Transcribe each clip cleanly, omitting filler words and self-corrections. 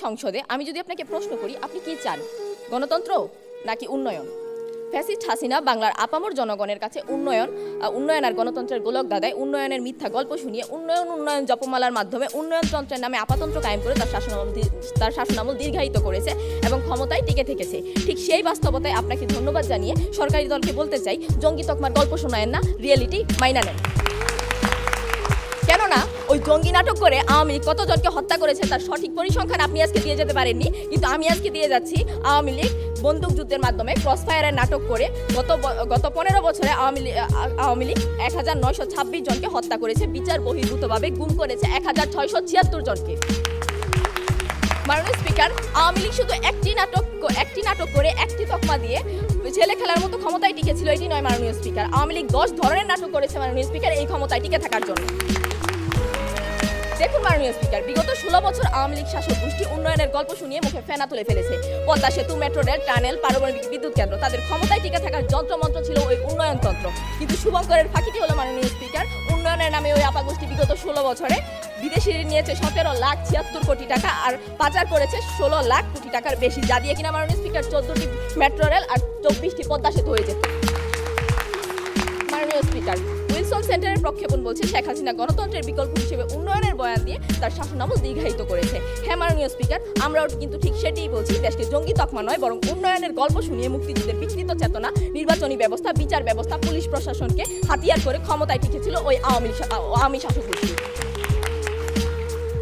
সংসদে আমি যদি আপনাকে প্রশ্ন করি, আপনি কি চান, গণতন্ত্র নাকি উন্নয়ন? ফ্যাসিস্ট হাসিনা বাংলার আপামর জনগণের কাছে উন্নয়ন আর গণতন্ত্রের গোলক দাদায় উন্নয়নের মিথ্যা গল্প শুনিয়ে উন্নয়ন জপমালার মাধ্যমে উন্নয়নতন্ত্রের নামে আপাতন্ত্র কায়েম করে তার শাসনামল দীর্ঘায়িত করেছে এবং ক্ষমতায় টিকে থেকেছে। ঠিক সেই বাস্তবতায় আপনাকে ধন্যবাদ জানিয়ে সরকারি দলকে বলতে চাই, জঙ্গি তকমার গল্প শোনায়েন না, রিয়েলিটি মাইনা নেন। কেননা ওই জঙ্গি নাটক করে আওয়ামী লীগ কতজনকে হত্যা করেছে তার সঠিক পরিসংখ্যান আপনি আজকে দিয়ে যেতে পারেননি, কিন্তু আমি আজকে দিয়ে যাচ্ছি। আওয়ামী লীগ বন্দুকযুদ্ধের মাধ্যমে ক্রসফায়ারের নাটক করে গত 15 বছরে আওয়ামী লীগ 1926 জনকে হত্যা করেছে, বিচার বহির্ভূতভাবে গুম করেছে 1676 জনকে। মাননীয় স্পিকার, আওয়ামী লীগ শুধু একটি নাটক করে একটি তকমা দিয়ে ছেলে খেলার মতো ক্ষমতায় টিকেছিল, এটি নয় মাননীয় স্পিকার। আওয়ামী লীগ 10 ধরনের নাটক করেছে মাননীয় স্পিকার এই ক্ষমতায় টিকে থাকার জন্য। দেখুন মাননীয় স্পিকার, বিগত 16 বছর আওয়ামী লীগ শাসক গোষ্ঠী উন্নয়নের গল্প শুনিয়ে মুখে ফেনা তুলে ফেলেছে। পদ্মা সেতু, মেট্রো রেল, টানেল, পারমাণবিক বিদ্যুৎ কেন্দ্র, তাদের ক্ষমতায় টিকে থাকার যন্ত্রমন্ত্র ছিল ওই উন্নয়নতন্ত্র। কিন্তু শুভঙ্করের ফাঁকিটি হলো মাননীয় স্পিকার, উন্নয়নের নামে ওই আপা গোষ্ঠী বিগত 16 বছরে বিদেশি ঋণ নিয়েছে 17,76 কোটি টাকা আর পাচার করেছে 16 লাখ কোটি টাকার বেশি, যা দিয়ে কিনা মাননীয় স্পিকার 14টি মেট্রো রেল আর 24টি পদ্মা সেতু হয়ে যেত। মাননীয় স্পিকার, উইলসন সেন্টারের প্রক্ষেপণ বলছে শেখ হাসিনা গণতন্ত্রের বিকল্প হিসেবে উন্নয়নের বয়ান দিয়ে তার শাসনামল দীর্ঘায়িত করেছে। হ্যাঁ মাননীয় স্পিকার, আমরাও কিন্তু ঠিক সেটিই বলছি। দেশকে জঙ্গি তকমা নয়, বরং উন্নয়নের গল্প শুনিয়ে মুক্তিযুদ্ধের বিকৃত চেতনা, নির্বাচনী ব্যবস্থা, বিচার ব্যবস্থা, পুলিশ প্রশাসনকে হাতিয়ার করে ক্ষমতায় টিকেছিল ওই আওয়ামী শাসক গোষ্ঠী।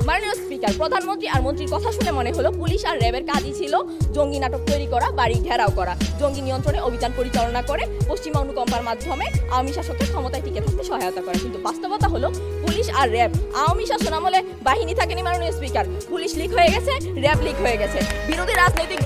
মাননীয় স্পিকার, প্রধানমন্ত্রী আর মন্ত্রীর কথা শুনে মনে হলো পুলিশ আর র্যাবের কাজই ছিল জঙ্গি নাটক তৈরি করা, বাড়ি ঘেরাও করা, জঙ্গি নিয়ন্ত্রণে অভিযান পরিচালনা করে পশ্চিমা অনুকম্পার মাধ্যমে আওয়ামী শাসকের ক্ষমতায় টিকে থাকতে সহায়তা করে। কিন্তু বাস্তবতা হলো পুলিশ আর র্যাব আওয়ামী শাসন আমলে বাহিনী থাকেনি মাননীয় স্পিকার। পুলিশ লিক হয়ে গেছে, র্যাব লিক হয়ে গেছে। বিরোধী রাজনৈতিক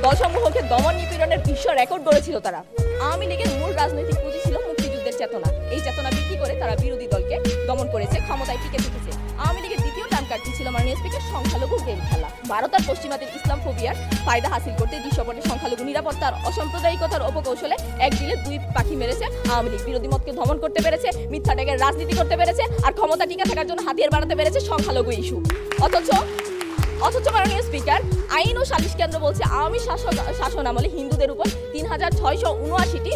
দলসমূহকে দমন নিপীড়নের বিশ্ব রেকর্ড গড়েছিল তারা। আওয়ামী লীগের মূল রাজনৈতিক পুঁজি ছিল মুক্তিযুদ্ধের চেতনা। এই চেতনা বিক্রি করে তারা বিরোধী দলকে দমন করেছে, ক্ষমতায় টিকে থেকেছে। আওয়ামী লীগের দ্বিতীয় টানকারটি ছিল মাননীয় স্পিকার সংখ্যালঘু গেম খেলা। ভারত আর পশ্চিমাদের ইসলাম ফোবিয়ার ফায়দা হাসিল করতে দৃশ্যপটে সংখ্যালঘু নিরাপত্তার অসাম্প্রদায়িকতার অপকৌশলে এক ডিলে 2 পাখি মেরেছে আওয়ামী লীগ। বিরোধী মতকে দমন করতে পেরেছে, মিথ্যা ট্যাগের রাজনীতি করতে পেরেছে, আর ক্ষমতা টিকে থাকার জন্য হাতিয়ার বানাতে পেরেছে সংখ্যালঘু ইস্যু। অথচ মাননীয় স্পিকার, আইন ও সালিশ কেন্দ্র বলছে আওয়ামী শাসন আমলে হিন্দুদের উপর 3679টি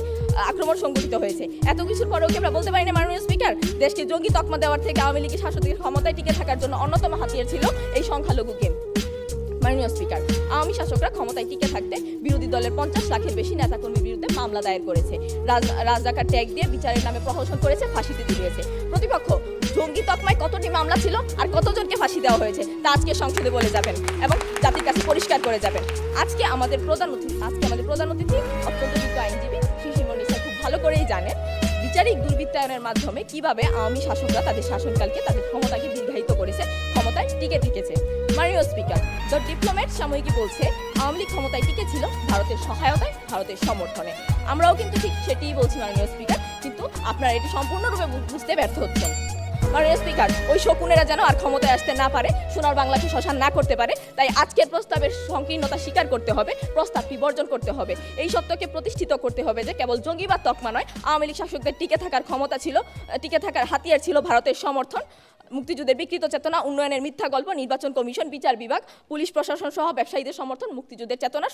আক্রমণ সংঘটিত হয়েছে। এত কিছুর পরেও কি আমরা বলতে পারি না মাননীয় স্পিকার, দেশকে জঙ্গি তকমা দেওয়ার থেকে আওয়ামী লীগের শাসকদের ক্ষমতায় টিকে থাকার জন্য অন্যতম হাতিয়ার ছিল এই সংখ্যালঘু গেম। মাননীয় স্পিকার, আওয়ামী শাসকরা ক্ষমতায় টিকে থাকতে বিরোধী দলের 50 লাখের বেশি নেতাকর্মীর বিরুদ্ধে মামলা দায়ের করেছে, রাজডাকার ট্যাগ দিয়ে বিচারের নামে প্রহসন করেছে, ফাঁসিতে ঝুলিয়েছে। প্রতিপক্ষ জঙ্গি তকমায় কতটি মামলা ছিল আর কতজনকে ফাঁসি দেওয়া হয়েছে তা আজকে সংসদে বলে যাবেন এবং জাতির কাছে পরিষ্কার করে যাবেন। আজকে আমাদের প্রধান অতিথি অত্যন্ত যোগ্য আইনজীবী শিশিরমণি স্যার খুব ভালো করেই জানেন বিচারিক দুর্বৃত্তায়নের মাধ্যমে কিভাবে আওয়ামী শাসকরা তাদের শাসনকালকে, তাদের ক্ষমতাকে দীর্ঘায়িত করেছে, ক্ষমতায় টিকে থেকেছে। মাননীয় স্পিকার, দ্য ডিপ্লোম্যাট সাময়িকী বলছে আওয়ামী লীগ ক্ষমতায় টিকেছিল ভারতের সহায়তায়, ভারতের সমর্থনে। আমরাও কিন্তু ঠিক সেটিই বলছি মাননীয় স্পিকার, কিন্তু আপনারা এটি সম্পূর্ণরূপে বুঝতে ব্যর্থ হচ্ছেন। মাননীয় স্পিকার, ওই শকুনেরা যেন আর ক্ষমতায় আসতে না পারে, সোনার বাংলাকে শ্মশান না করতে পারে, তাই আজকের প্রস্তাবের সংকীর্ণতা স্বীকার করতে হবে, প্রস্তাবটি বর্জন করতে হবে। এই সত্যকে প্রতিষ্ঠিত করতে হবে যে কেবল জঙ্গিবাদ তকমা নয়, আওয়ামী লীগ শাসকদের টিকে থাকার হাতিয়ার ছিল ভারতের সমর্থন, মুক্তিযুদ্ধের বিকৃত চেতনা, উন্নয়নের মিথ্যা গল্প, নির্বাচন কমিশন, বিচার বিভাগ, পুলিশ প্রশাসন সহ ব্যবসায়ীদের সমর্থন, মুক্তিযুদ্ধের চেতনার